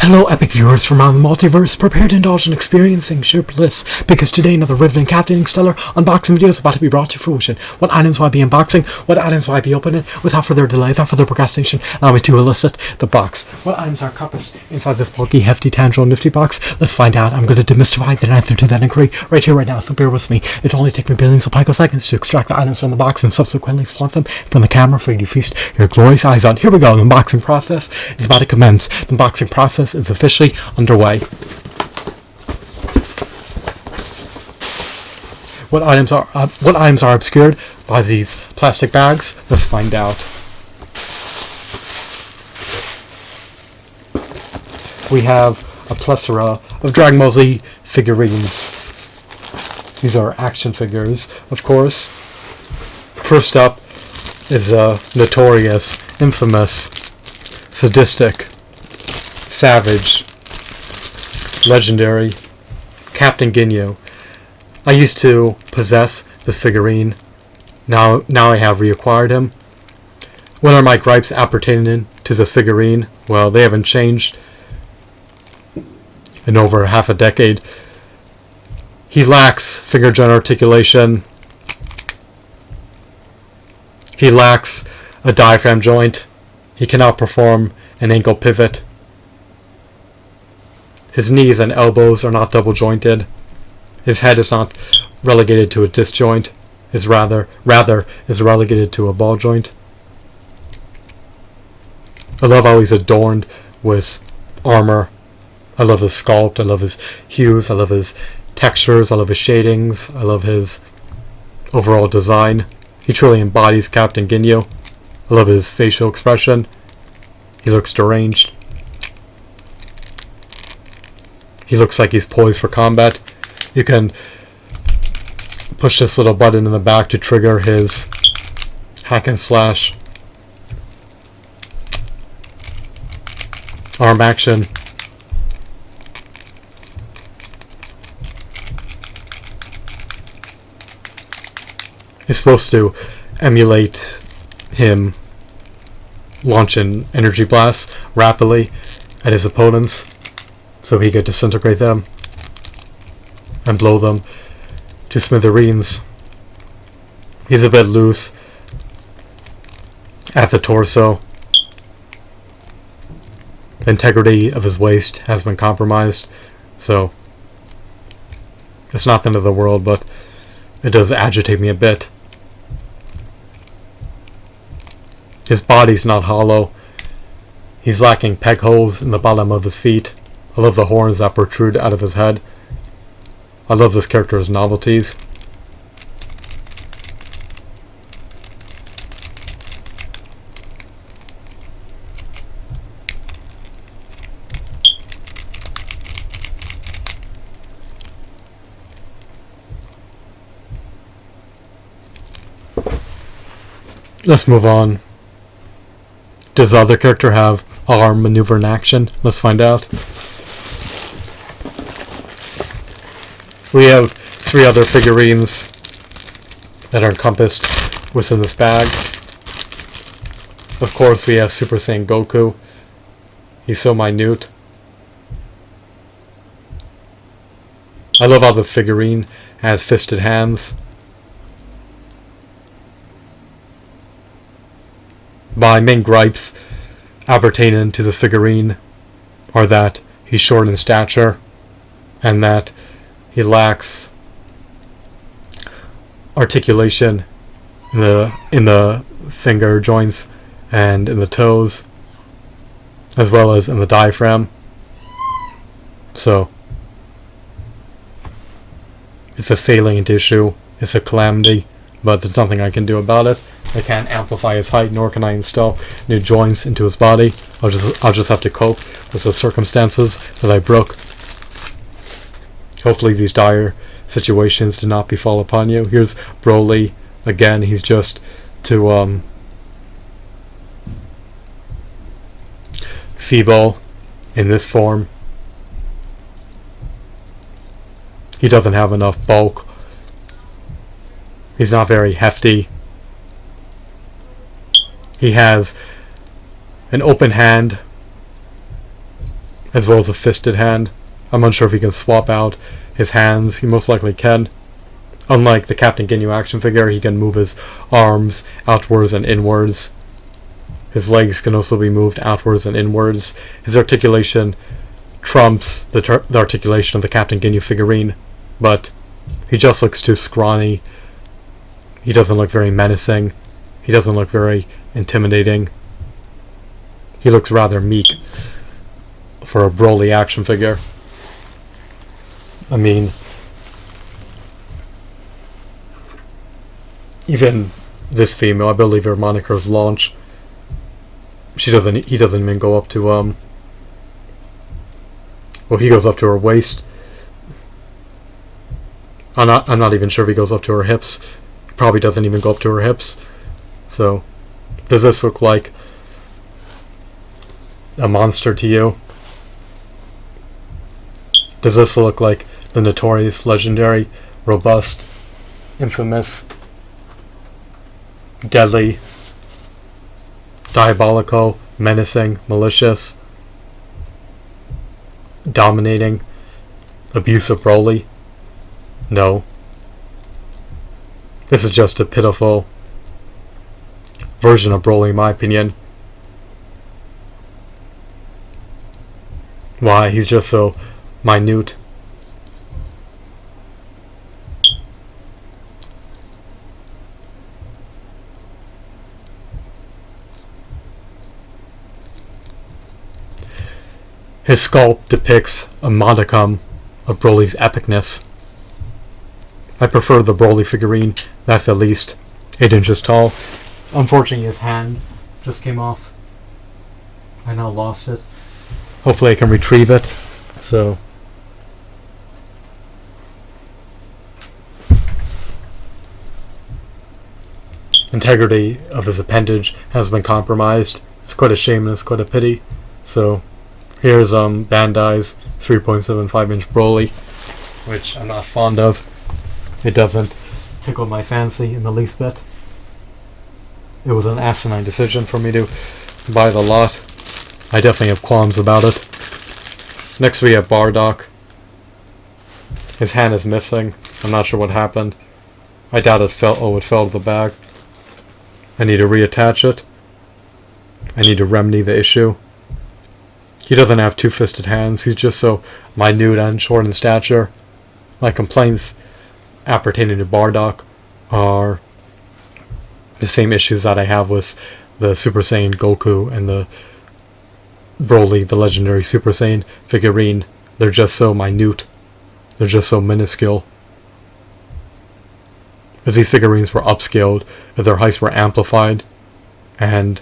Hello, epic viewers from around the multiverse. Prepare to indulge in experiencing sheer bliss, because today another riveting, captivating, stellar unboxing video is about to be brought to fruition. What items will I be unboxing? What items will I be opening? Without further delay, without further procrastination, allow me to elicit the box. What items are encompassed inside this bulky, hefty, tangible, nifty box? Let's find out. I'm going to demystify the answer to that inquiry right here, right now, so bear with me. It'll only take me billions of picoseconds to extract the items from the box and subsequently flaunt them from the camera for you to feast your glorious eyes on. Here we go. The unboxing process is about to commence. The unboxing process is officially underway. What items are obscured by these plastic bags? Let's find out. We have a plethora of Dragon Ball Z figurines. These are action figures, of course. First up is a notorious, infamous, sadistic, savage, legendary Captain Ginyu. I used to possess this figurine. Now I have reacquired him. What are my gripes appertaining to this figurine? Well, they haven't changed in over half a decade. He lacks finger joint articulation. He lacks a diaphragm joint. He cannot perform an ankle pivot. His knees and elbows are not double jointed. His head is not relegated to a disc joint. Rather is relegated to a ball joint. I love how he's adorned with armor. I love his sculpt. I love his hues. I love his textures. I love his shadings. I love his overall design. He truly embodies Captain Ginyu. I love his facial expression. He looks deranged. He looks like he's poised for combat. You can push this little button in the back to trigger his hack and slash arm action. It's supposed to emulate him launching energy blasts rapidly at his opponents so he could disintegrate them and blow them to smithereens. He's a bit loose at the torso. The integrity of his waist has been compromised, so it's not the end of the world, but it does agitate me a bit. His body's not hollow. He's lacking peg holes in the bottom of his feet. I love the horns that protrude out of his head. I love this character's novelties. Let's move on. Does the other character have arm maneuver in action? Let's find out. We have 3 other figurines that are encompassed within this bag. Of course, we have Super Saiyan Goku. He's so minute. I love how the figurine has fisted hands. My main gripes appertaining to this figurine are that he's short in stature and that he lacks articulation in the finger joints and in the toes, as well as in the diaphragm. So it's a salient issue. It's a calamity, but there's nothing I can do about it. I can't amplify his height, nor can I install new joints into his body. I'll just have to cope with the circumstances that I broke. Hopefully these dire situations do not befall upon you. Here's Broly. Again, he's just too feeble in this form. He doesn't have enough bulk. He's not very hefty. He has an open hand as well as a fisted hand. I'm unsure if he can swap out his hands. He most likely can. Unlike the Captain Ginyu action figure, he can move his arms outwards and inwards. His legs can also be moved outwards and inwards. His articulation trumps the articulation of the Captain Ginyu figurine, but he just looks too scrawny. He doesn't look very menacing. He doesn't look very intimidating. He looks rather meek for a Broly action figure. I mean, even this female, I believe her moniker is Launch. He doesn't even go up to well, he goes up to her waist. I'm not even sure if he goes up to her hips. He probably doesn't even go up to her hips. So, does this look like a monster to you? Does this look like the notorious, legendary, robust, infamous, deadly, diabolical, menacing, malicious, dominating, abusive Broly? No. This is just a pitiful version of Broly, in my opinion. Why? He's just so minute. His sculpt depicts a modicum of Broly's epicness. I prefer the Broly figurine that's at least 8 inches tall. Unfortunately, his hand just came off. I now lost it. Hopefully I can retrieve it. So, integrity of his appendage has been compromised. It's quite a shame and it's quite a pity. So, here's Bandai's 3.75-inch Broly, which I'm not fond of. It doesn't tickle my fancy in the least bit. It was an asinine decision for me to buy the lot. I definitely have qualms about it. Next we have Bardock. His hand is missing. I'm not sure what happened. I doubt it fell. Oh, it fell to the bag. I need to reattach it. I need to remedy the issue. He doesn't have two-fisted hands. He's just so minute and short in stature. My complaints appertaining to Bardock are the same issues that I have with the Super Saiyan Goku and the Broly, the legendary Super Saiyan figurine. They're just so minute. They're just so minuscule. If these figurines were upscaled, if their heights were amplified, and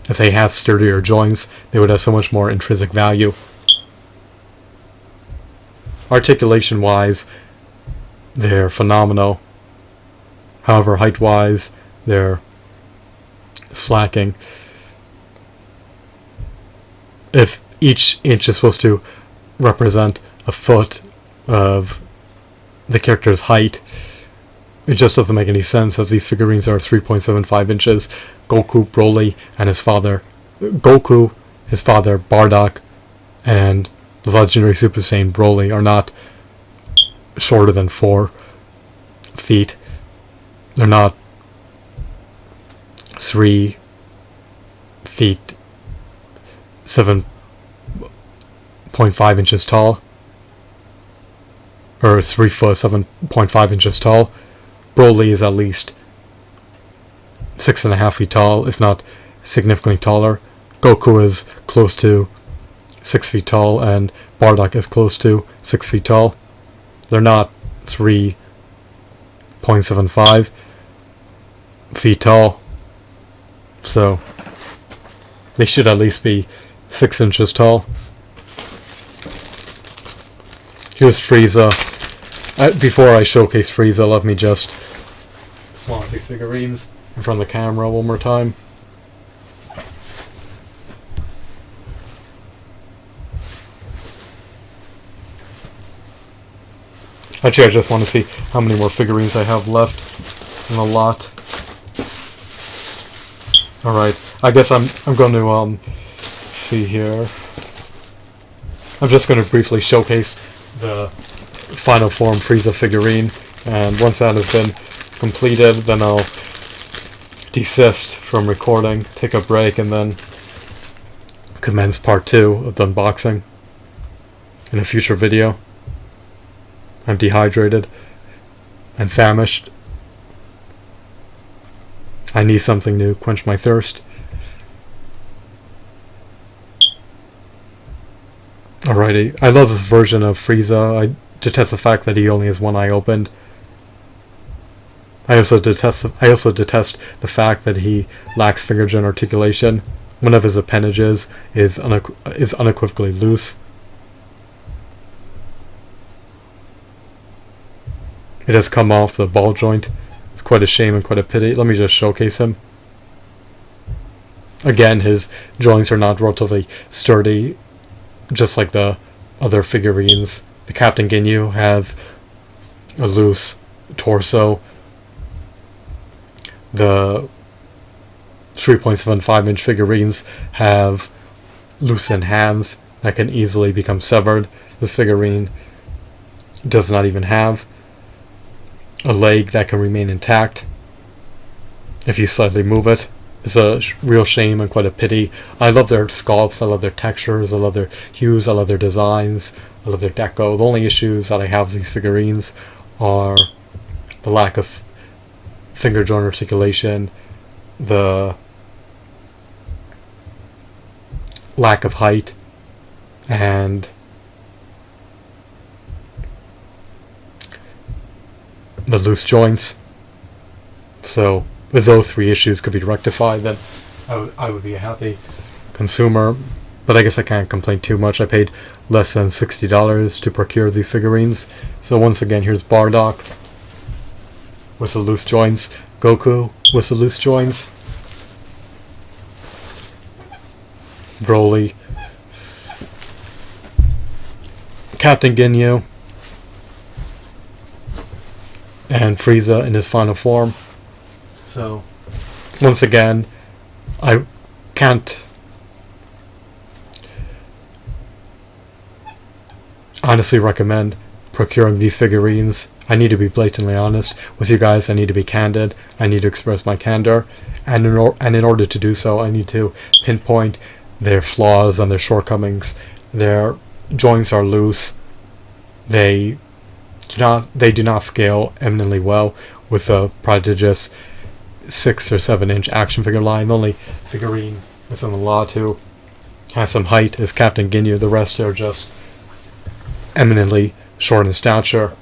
if they had sturdier joints, they would have so much more intrinsic value. Articulation-wise, they're phenomenal. However, height-wise, they're slacking. If each inch is supposed to represent a foot of the character's height, it just doesn't make any sense, as these figurines are 3.75 inches. Goku, Broly, and his father. Goku, his father, Bardock, and the legendary Super Saiyan Broly are not shorter than 4 feet. They're not 3 feet 7.5 inches tall, or 3 foot 7.5 inches tall. Broly is at least 6.5 feet tall, if not significantly taller. Goku is close to 6 feet tall, and Bardock is close to 6 feet tall. They're not 3.75 feet tall, so they should at least be 6 inches tall. Here's Frieza. Before I showcase Frieza, let me just flaunt these figurines in front of the camera one more time. Actually, I just want to see how many more figurines I have left in the lot. Alright, I guess I'm going to see here. I'm just going to briefly showcase the final form Frieza figurine, and once that has been completed, then I'll desist from recording, take a break, and then commence part 2 of the unboxing in a future video. I'm dehydrated and famished. I need something to quench my thirst. Alrighty, I love this version of Frieza. I detest the fact that he only has one eye opened. I also detest the fact that he lacks finger joint articulation. One of his appendages is unequivocally loose. It has come off the ball joint. It's quite a shame and quite a pity. Let me just showcase him. Again, his joints are not relatively sturdy, just like the other figurines. The Captain Ginyu has a loose torso. The 3.75-inch figurines have loosened hands that can easily become severed. This figurine does not even have a leg that can remain intact if you slightly move it. It's a real shame and quite a pity. I love their sculpts, I love their textures, I love their hues, I love their designs, I love their deco. The only issues that I have with these figurines are the lack of finger joint articulation, the lack of height, and the loose joints. So if those 3 issues could be rectified, then I would be a happy consumer. But I guess I can't complain too much. I paid less than $60 to procure these figurines. So once again, here's Bardock with the loose joints, Goku with the loose joints, Broly, Captain Ginyu, and Frieza in his final form. So, once again, I can't honestly recommend procuring these figurines. I need to be blatantly honest with you guys. I need to be candid. I need to express my candor. And in order to do so, I need to pinpoint their flaws and their shortcomings. Their joints are loose. They do not scale eminently well with a prodigious 6 or 7 inch action figure line. The only figurine within the lot who has some height is Captain Ginyu. The rest are just eminently short in stature.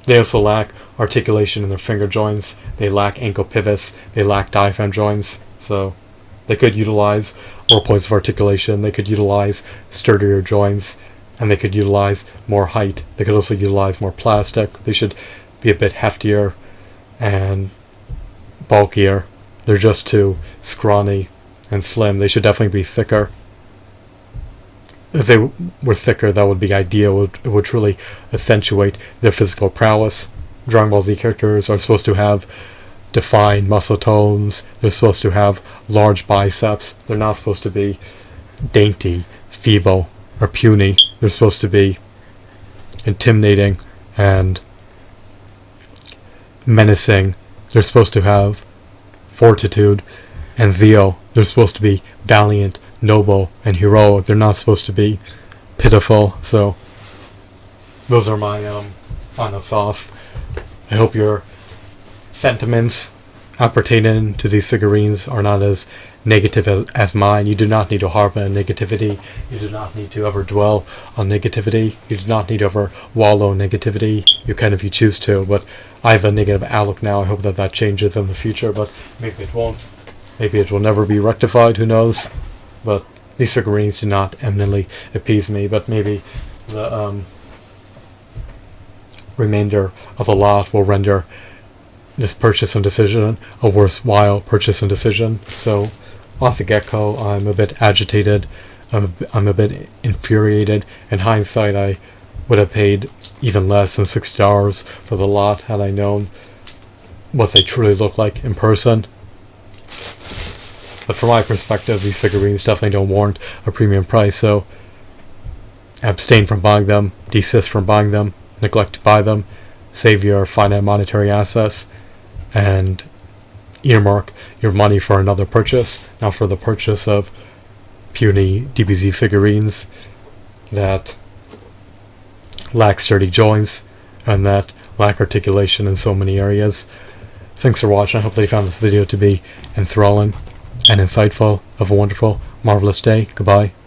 They also lack articulation in their finger joints. They lack ankle pivots. They lack diaphragm joints. So they could utilize more points of articulation. They could utilize sturdier joints, and they could utilize more height. They could also utilize more plastic. They should be a bit heftier and bulkier. They're just too scrawny and slim. They should definitely be thicker. If they were thicker, that would be ideal. It would truly accentuate their physical prowess. Dragon Ball Z characters are supposed to have defined muscle tones. They're supposed to have large biceps. They're not supposed to be dainty, feeble, or puny. They're supposed to be intimidating and menacing. They're supposed to have fortitude and zeal. They're supposed to be valiant, noble, and heroic. They're not supposed to be pitiful. So those are my final thoughts. I hope your sentiments appertaining to these figurines are not as negative as mine. You do not need to harp on negativity. You do not need to ever dwell on negativity. You do not need to ever wallow in negativity. You can if you choose to, but I have a negative outlook now. I hope that changes in the future, but maybe it won't. Maybe it will never be rectified, who knows. But these figurines do not eminently appease me, but maybe the remainder of the lot will render this purchase and decision a worthwhile purchase and decision. So off the get-go, I'm a bit agitated. I'm a bit infuriated. In hindsight, I would have paid even less than $60 for the lot had I known what they truly look like in person. But from my perspective, these figurines definitely don't warrant a premium price, so abstain from buying them, desist from buying them, neglect to buy them, save your finite monetary assets, and earmark your money for another purchase, not for the purchase of puny DBZ figurines that lack sturdy joints and that lack articulation in so many areas. Thanks for watching. I hope that you found this video to be enthralling and insightful. Have a wonderful, marvelous day. Goodbye.